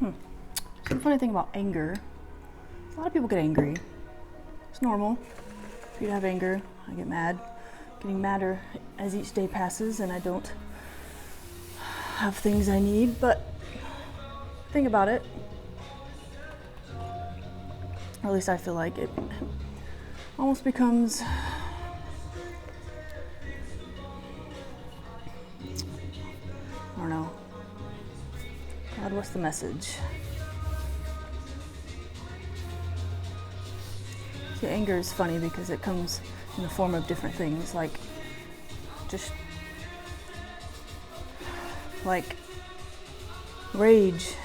So the funny thing about anger, a lot of people get angry. It's normal for you to have anger. I get mad. Getting madder as each day passes and I don't have things I need, but think about it. Or at least I feel like it almost becomes, I don't know. God, what's the message? See, anger is funny because it comes in the form of different things, like just like rage.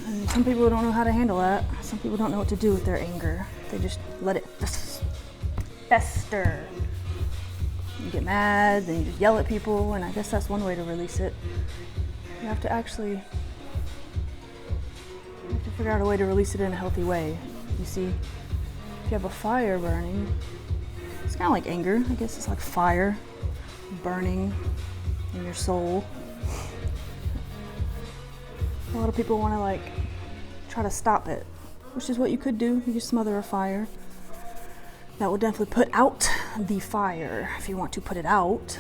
And some people don't know how to handle that. Some people don't know what to do with their anger. They just let it fester. You get mad, then you just yell at people, and I guess that's one way to release it. You have to actually figure out a way to release it in a healthy way. You see, if you have a fire burning, it's kind of like anger. I guess it's like fire burning in your soul. A lot of people want to like try to stop it, which is what you could do. You could smother a fire. That will definitely put out the fire. If you want to put it out,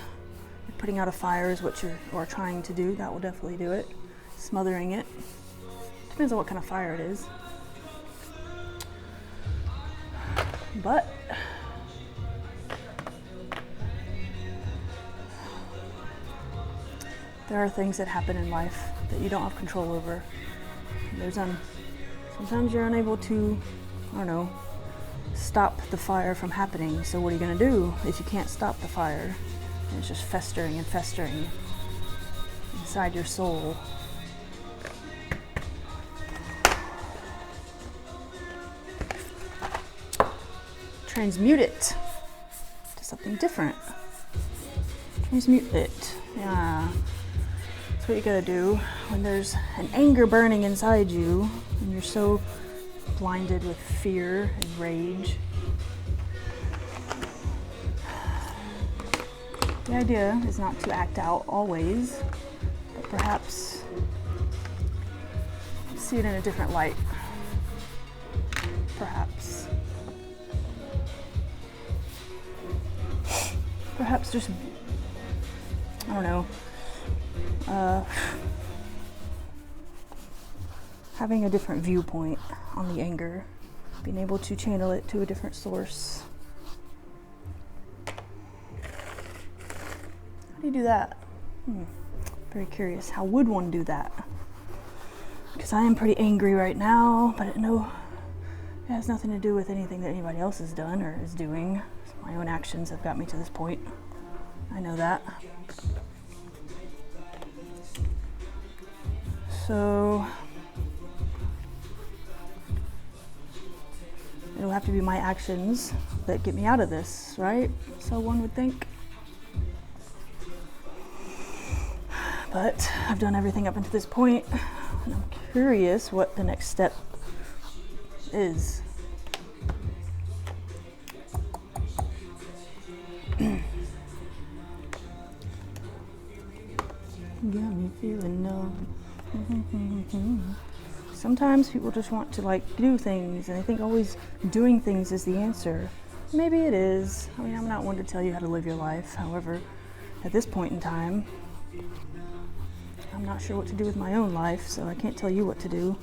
putting out a fire is what you're trying to do. That will definitely do it. Smothering it. Depends on what kind of fire it is. But there are things that happen in life that you don't have control over. Sometimes you're unable to, I don't know, stop the fire from happening. So what are you going to do if you can't stop the fire? And it's just festering and festering inside your soul. Transmute it to something different. Transmute it. Yeah. That's what you gotta do when there's an anger burning inside you and you're so blinded with fear and rage. The idea is not to act out always, but perhaps see it in a different light. Perhaps. Perhaps just, I don't know, having a different viewpoint on the anger, being able to channel it to a different source. How do you do that? Very curious. How would one do that? Because I am pretty angry right now, but it has nothing to do with anything that anybody else has done or is doing. My own actions have got me to this point. I know that. So it'll have to be my actions that get me out of this, right? So one would think. But I've done everything up until this point, and I'm curious what the next step is. Got me feeling numb. Sometimes people just want to like do things and they think always doing things is the answer. Maybe it is. I mean, I'm not one to tell you how to live your life. However, at this point in time, I'm not sure what to do with my own life, so I can't tell you what to do.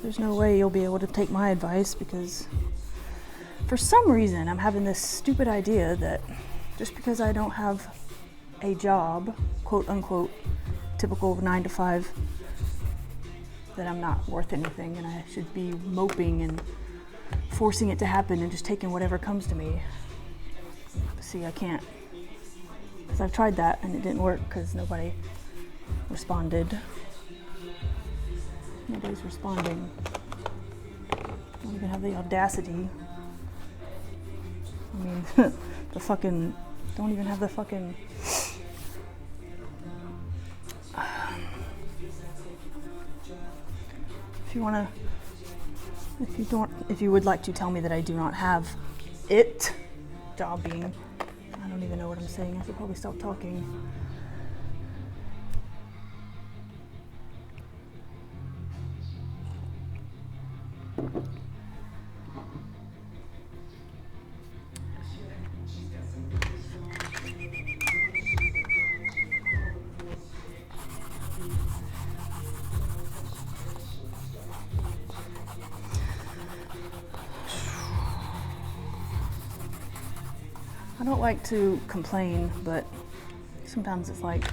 There's no way you'll be able to take my advice because for some reason I'm having this stupid idea that just because I don't have a job, quote unquote, typical 9 to 5, that I'm not worth anything and I should be moping and forcing it to happen and just taking whatever comes to me. See, I can't. Because I've tried that and it didn't work because nobody responded. Nobody's responding. Don't even have the audacity. I mean, don't even have the fucking if you would like to tell me that I do not have job being, I don't even know what I'm saying. I should probably stop talking. I don't like to complain, but sometimes it's like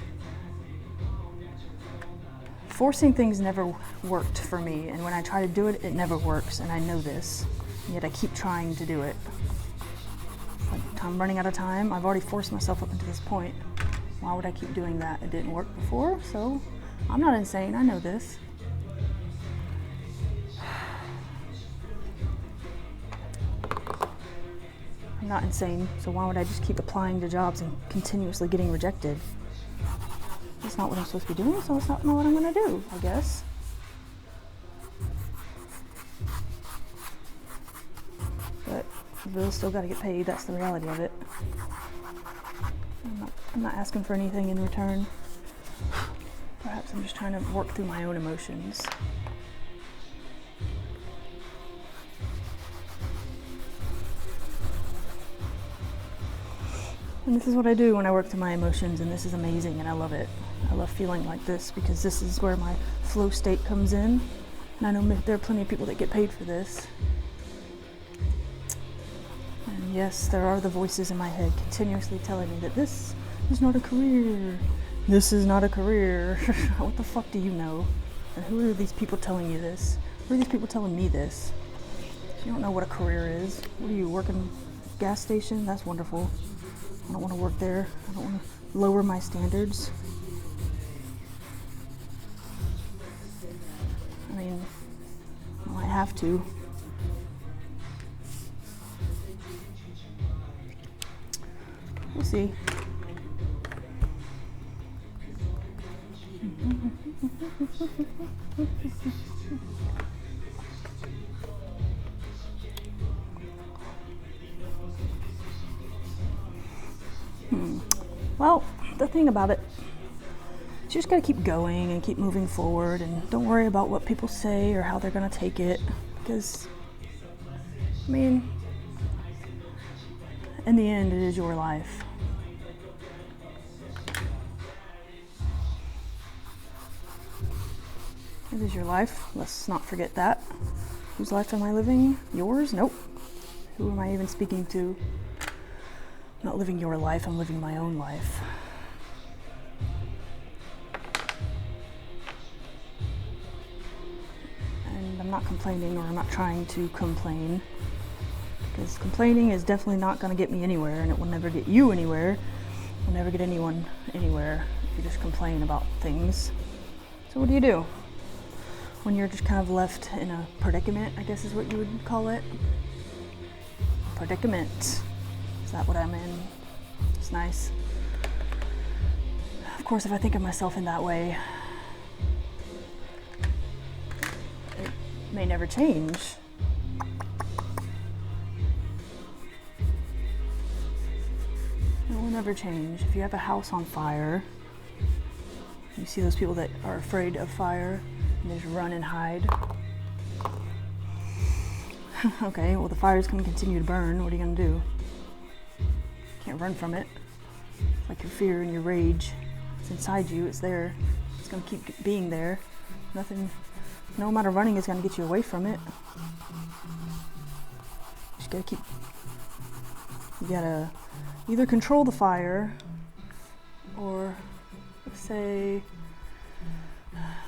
forcing things never worked for me, and when I try to do it, it never works, and I know this, and yet I keep trying to do it. Like, I'm running out of time. I've already forced myself up into this point. Why would I keep doing that? It didn't work before, so I'm not insane. I know this. I'm not insane, so why would I just keep applying to jobs and continuously getting rejected? That's not what I'm supposed to be doing, so it's not what I'm gonna do, I guess. But the bills still gotta get paid, that's the reality of it. I'm not asking for anything in return. Perhaps I'm just trying to work through my own emotions. And this is what I do when I work through my emotions, and this is amazing, and I love it. I love feeling like this because this is where my flow state comes in. And I know there are plenty of people that get paid for this. And yes, there are the voices in my head continuously telling me that this is not a career. This is not a career. What the fuck do you know? And who are these people telling you this? Who are these people telling me this? You don't know what a career is. What are you, working gas station? That's wonderful. I don't want to work there. I don't want to lower my standards. I mean, I might have to. We'll see. Well, the thing about it, you just gotta keep going and keep moving forward, and don't worry about what people say or how they're gonna take it, because, I mean, in the end, it is your life. It is your life. Let's not forget that. Whose life am I living? Yours? Nope. Who am I even speaking to? I'm not living your life, I'm living my own life. And I'm not complaining, or I'm not trying to complain, because complaining is definitely not going to get me anywhere, and it will never get you anywhere. It will never get anyone anywhere if you just complain about things. So what do? When you're just kind of left in a predicament, I guess is what you would call it. Predicament. Is that what I'm in? It's nice. Of course, if I think of myself in that way, it may never change. It will never change. If you have a house on fire, you see those people that are afraid of fire and they just run and hide. Okay, well, the fire's going to continue to burn. What are you going to do? Can't run from it. It's like your fear and your rage. It's inside you. It's there. It's going to keep being there. Nothing, no amount of running is going to get you away from it. You just got to keep, you got to either control the fire or, let's say,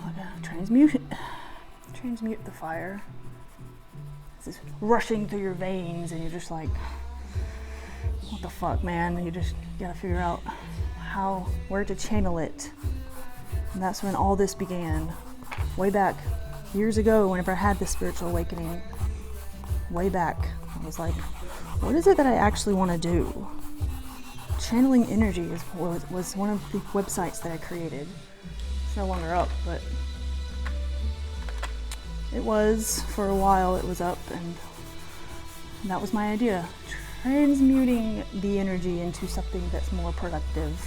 like transmute the fire. It's just rushing through your veins, and you're just like, what the fuck, man? And you just gotta figure out where to channel it. And that's when all this began. Way back, years ago, whenever I had this spiritual awakening, way back, I was like, what is it that I actually want to do? Channeling energy was one of the websites that I created. It's no longer up, but it was, for a while it was up, and that was my idea. transmuting the energy into something that's more productive.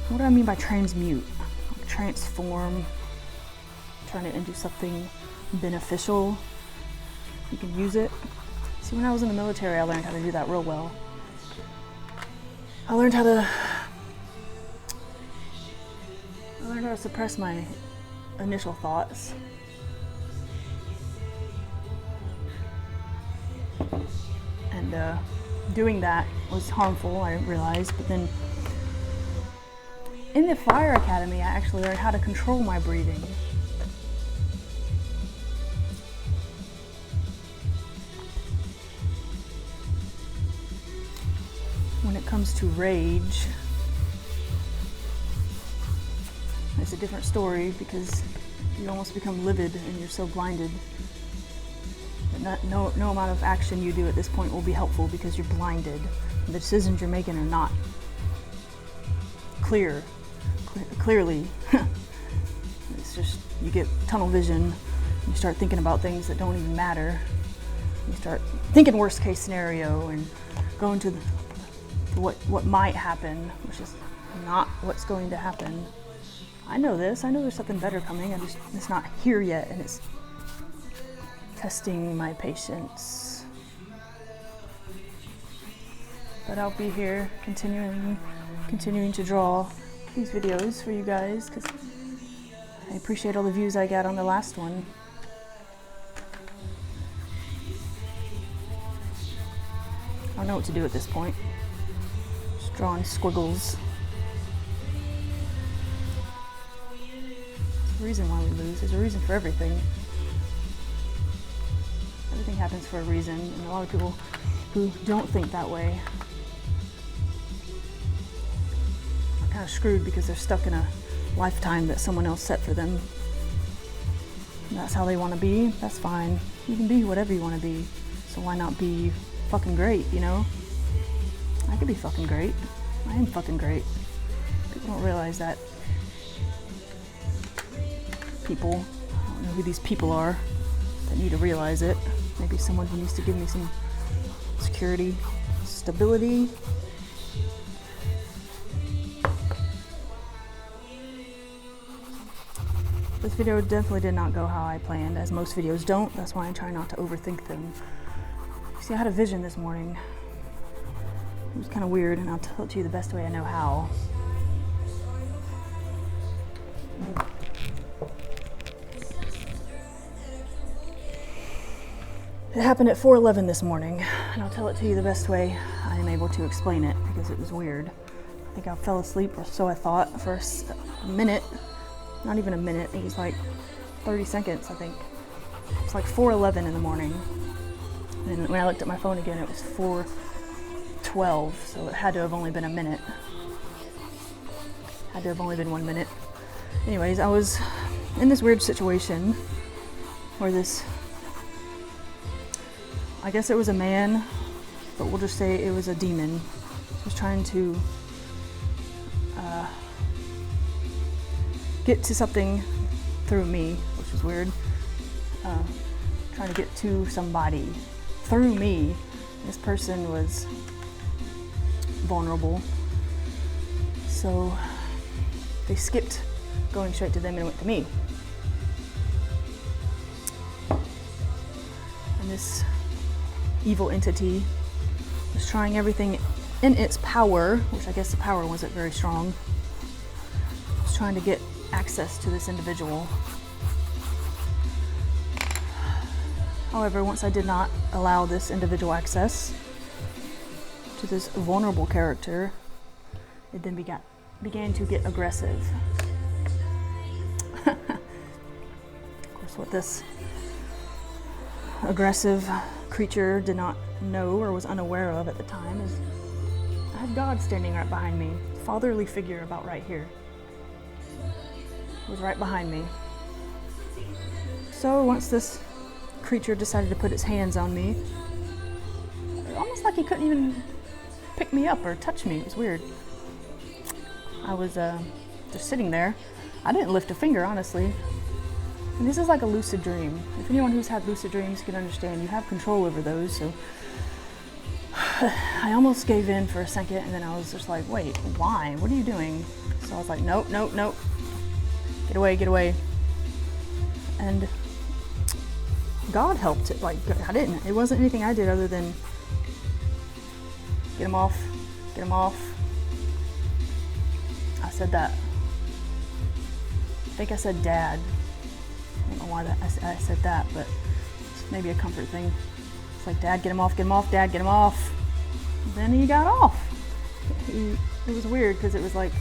What do I mean by transmute? Transform, turn it into something beneficial. You can use it. See, when I was in the military, I learned how to do that real well. I learned how to suppress my initial thoughts. And doing that was harmful, I didn't realize. But then in the fire academy, I actually learned how to control my breathing. When it comes to rage, it's a different story because you almost become livid and you're so blinded that no amount of action you do at this point will be helpful because you're blinded. The decisions you're making are not clearly. It's just, you get tunnel vision, you start thinking about things that don't even matter. You start thinking worst case scenario and going to what might happen, which is not what's going to happen. I know this. I know there's something better coming. It's not here yet, and it's testing my patience. But I'll be here continuing to draw these videos for you guys because I appreciate all the views I got on the last one. I don't know what to do at this point. Just drawing squiggles. There's a reason why we lose. There's a reason for everything. Everything happens for a reason, and a lot of people who don't think that way are kind of screwed because they're stuck in a lifetime that someone else set for them. And that's how they want to be. That's fine. You can be whatever you want to be. So why not be fucking great, you know? I could be fucking great. I am fucking great. People don't realize that. People, I don't know who these people are that need to realize it. Maybe someone who needs to give me some security, stability. This video definitely did not go how I planned, as most videos don't. That's why I try not to overthink them. See, I had a vision this morning. It was kind of weird, and I'll tell it to you the best way I know how. It happened at 4:11 this morning, and I'll tell it to you the best way I am able to explain it because it was weird. I think I fell asleep, or so I thought, for a minute. Not even a minute, it was like 30 seconds, I think. It's like 4:11 in the morning. And when I looked at my phone again, it was 4:12, so it had to have only been a minute. Had to have only been 1 minute. Anyways, I was in this weird situation where this, I guess it was a man, but we'll just say it was a demon. He was trying to get to something through me, which is weird. Trying to get to somebody through me. This person was vulnerable, so they skipped going straight to them and went to me. And this evil entity was trying everything in its power, which I guess the power wasn't very strong. It was trying to get access to this individual. However, once I did not allow this individual access to this vulnerable character, it then began to get aggressive. Of course, what this aggressive creature did not know or was unaware of at the time is I had God standing right behind me, fatherly figure about right here. Was right behind me. So once this creature decided to put its hands on me, almost like he couldn't even pick me up or touch me. It was weird. I was just sitting there. I didn't lift a finger, honestly. And this is like a lucid dream. If anyone who's had lucid dreams can understand, you have control over those. So I almost gave in for a second, and then I was just like, wait, why? What are you doing? So I was like, nope, nope, nope. Get away, get away. And God helped it. Like, I didn't. It wasn't anything I did other than get him off, get him off. I said that. I think I said dad. I don't know why I said that, but it's maybe a comfort thing. It's like, dad, get him off, dad, get him off. And then he got off. It was weird because it was like,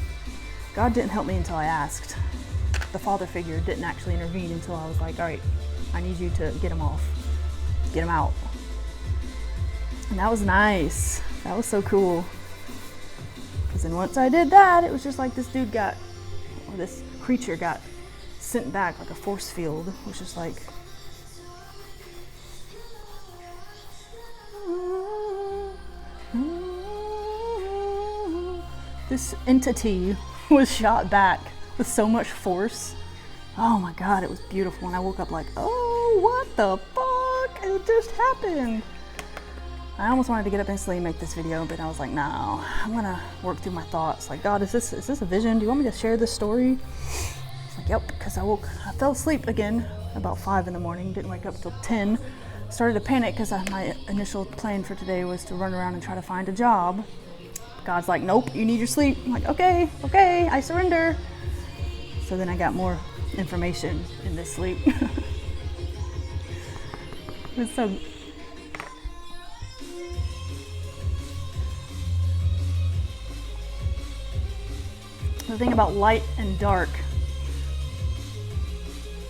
God didn't help me until I asked. The father figure didn't actually intervene until I was like, all right, I need you to get him off, get him out. And that was nice. That was so cool. Because then once I did that, it was just like this dude got, or this creature got sent back like a force field, which is like, this entity was shot back with so much force. Oh my God, it was beautiful. And I woke up like, oh, what the fuck? It just happened. I almost wanted to get up instantly and make this video, but I was like, no, I'm gonna work through my thoughts. Like, God, is this a vision? Do you want me to share this story? It's like, yep, because I fell asleep again about 5 in the morning, didn't wake up till 10. Started to panic because my initial plan for today was to run around and try to find a job. God's like, nope, you need your sleep. I'm like, okay, I surrender. So then I got more information in this sleep. It's so. The thing about light and dark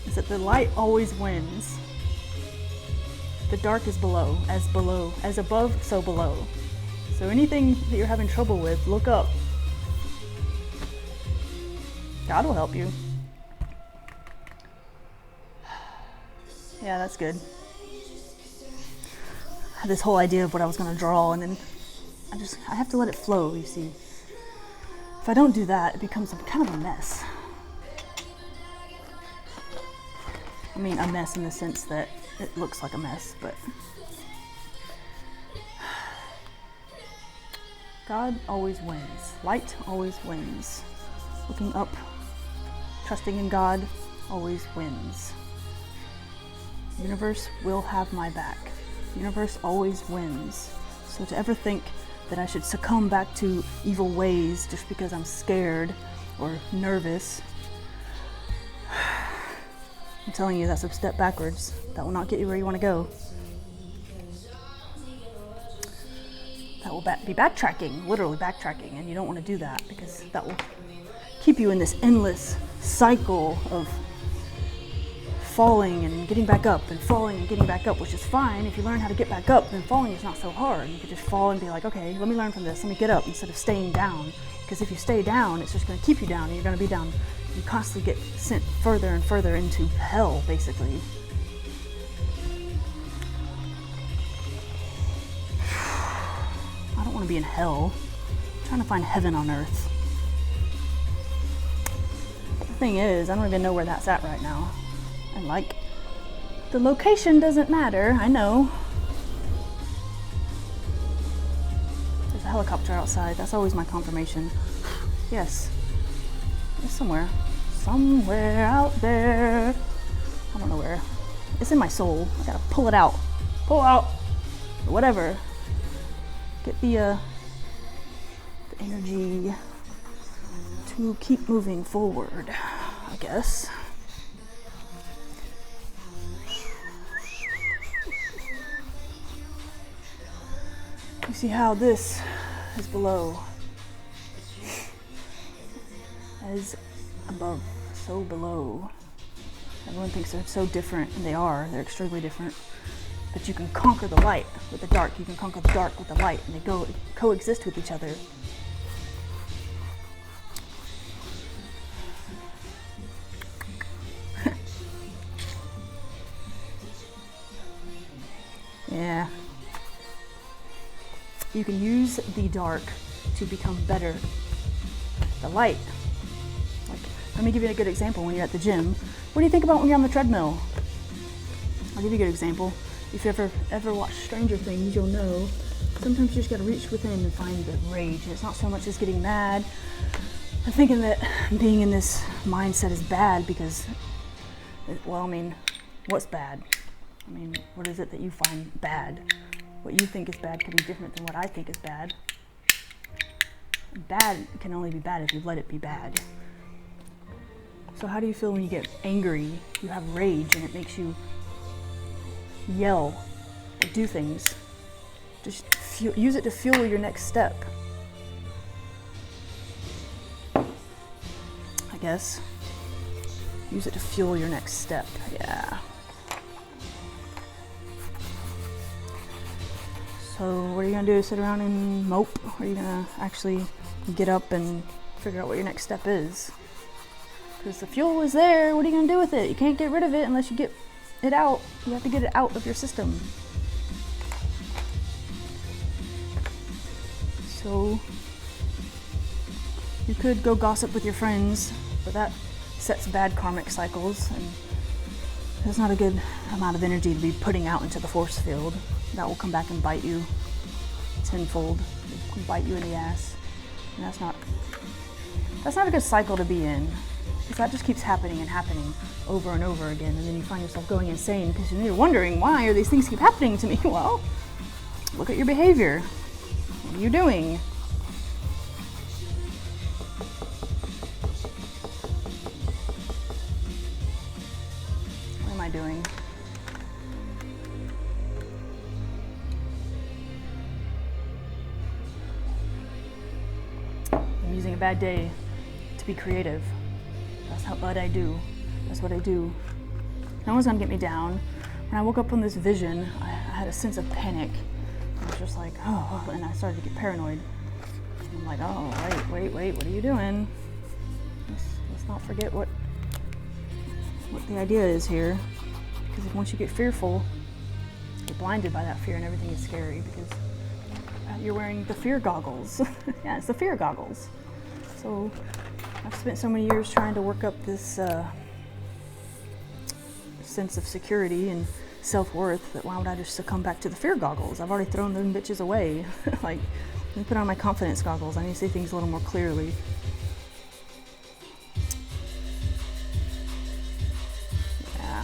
is that the light always wins. The dark is below, as above, so below. So anything that you're having trouble with, look up. God will help you. Yeah, that's good. I had this whole idea of what I was going to draw, and then I have to let it flow, you see. If I don't do that, it becomes kind of a mess. I mean, a mess in the sense that it looks like a mess, but God always wins. Light always wins. Looking up, trusting in God always wins. The universe will have my back. The universe always wins. So to ever think that I should succumb back to evil ways just because I'm scared or nervous, I'm telling you, that's a step backwards. That will not get you where you want to go. That will be backtracking, literally backtracking, and you don't want to do that because that will keep you in this endless cycle of falling and getting back up and falling and getting back up, which is fine. If you learn how to get back up, then falling is not so hard. You could just fall and be like, okay, let me learn from this. Let me get up instead of staying down. Because if you stay down, it's just going to keep you down, and you're going to be down. You constantly get sent further and further into hell, basically. I don't want to be in hell. I'm trying to find heaven on earth. The thing is, I don't even know where that's at right now. And like, the location doesn't matter, I know. There's a helicopter outside, that's always my confirmation. Yes, it's somewhere out there. I don't know where. It's in my soul, I gotta pull it out. Pull out, or whatever. Get the energy to keep moving forward, I guess. You see how this is below, as above, so below. Everyone thinks they're so different, and they are. They're extremely different. But you can conquer the light with the dark. You can conquer the dark with the light, and they coexist with each other. Yeah. You can use the dark to become better. The light. Like, let me give you a good example. When you're at the gym, what do you think about when you're on the treadmill? I'll give you a good example. If you ever watched Stranger Things, you'll know Sometimes you just gotta reach within and find the rage. And it's not so much as getting mad and thinking that being in this mindset is bad because, well, I mean, what's bad? I mean, what is it that you find bad? What you think is bad could be different than what I think is bad. Bad can only be bad if you let it be bad. So how do you feel when you get angry, you have rage, and it makes you yell or do things? Just use it to fuel your next step. I guess. Use it to fuel your next step, yeah. So what are you gonna do, sit around and mope? Or are you gonna actually get up and figure out what your next step is? Because the fuel is there, what are you gonna do with it? You can't get rid of it unless you get it out. You have to get it out of your system. So you could go gossip with your friends, but that sets bad karmic cycles, and there's not a good amount of energy to be putting out into the force field. That will come back and bite you tenfold. It will bite you in the ass. And that's not a good cycle to be in. Because that just keeps happening and happening over and over again, and then you find yourself going insane because you're wondering, why are these things keep happening to me? Well, look at your behavior. What are you doing? What am I doing? I'm using a bad day to be creative. That's what I do. That's what I do. No one's gonna get me down. When I woke up from this vision, I had a sense of panic. I was just like, oh, and I started to get paranoid. I'm like, oh, wait, what are you doing? Let's not forget what the idea is here. Because once you get fearful, you get blinded by that fear and everything is scary because you're wearing the fear goggles. Yeah, it's the fear goggles. So I've spent so many years trying to work up this sense of security and self-worth that why would I just succumb back to the fear goggles? I've already thrown them bitches away. Like, let me put on my confidence goggles. I need to see things a little more clearly. Yeah.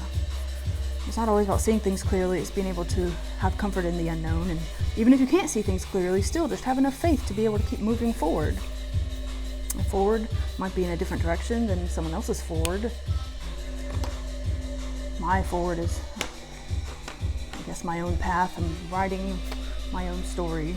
It's not always about seeing things clearly. It's being able to have comfort in the unknown. And even if you can't see things clearly, still just have enough faith to be able to keep moving forward. And forward might be in a different direction than someone else's forward. My forward is, I guess, my own path. I'm writing my own story.